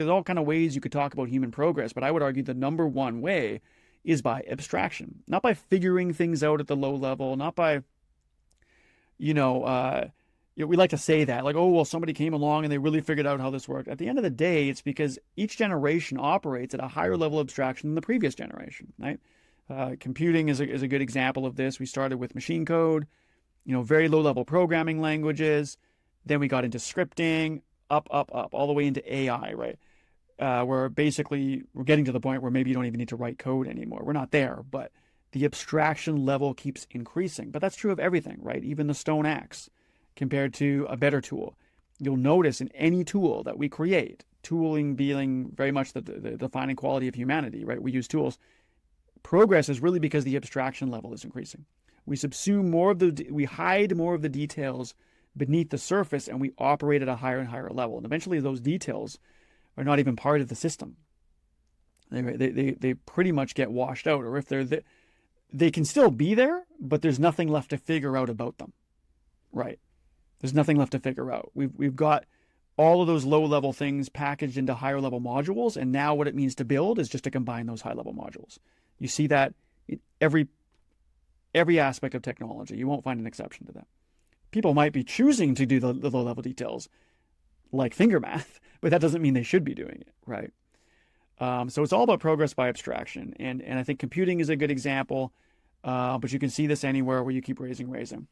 There's all kind of ways you could talk about human progress, but I would argue the number one way is by abstraction, not by figuring things out at the low level, not by, you know, we like to say that, like, oh, well, somebody came along and they really figured out how this worked. At the end of the day, it's because each generation operates at a higher level of abstraction than the previous generation, right? Computing is a good example of this. We started with machine code, very low level programming languages. Then we got into scripting, up, all the way into AI, right? Where basically we're getting to the point where maybe you don't even need to write code anymore. We're not there, but the abstraction level keeps increasing. But that's true of everything, right? Even the stone axe compared to a better tool. You'll notice in any tool that we create, tooling being very much the defining quality of humanity, right? We use tools. Progress is really because the abstraction level is increasing. We hide more of the details beneath the surface, and we operate at a higher and higher level. And eventually those details are not even part of the system. They pretty much get washed out, or if they can still be there, but there's nothing left to figure out about them, right? There's nothing left to figure out. We've got all of those low level things packaged into higher level modules, and now what it means to build is just to combine those high level modules. You see that in every aspect of technology. You won't find an exception to that. People might be choosing to do the low level details like finger math, but that doesn't mean they should be doing it, right? So it's all about progress by abstraction. And I think computing is a good example, but you can see this anywhere where you keep raising.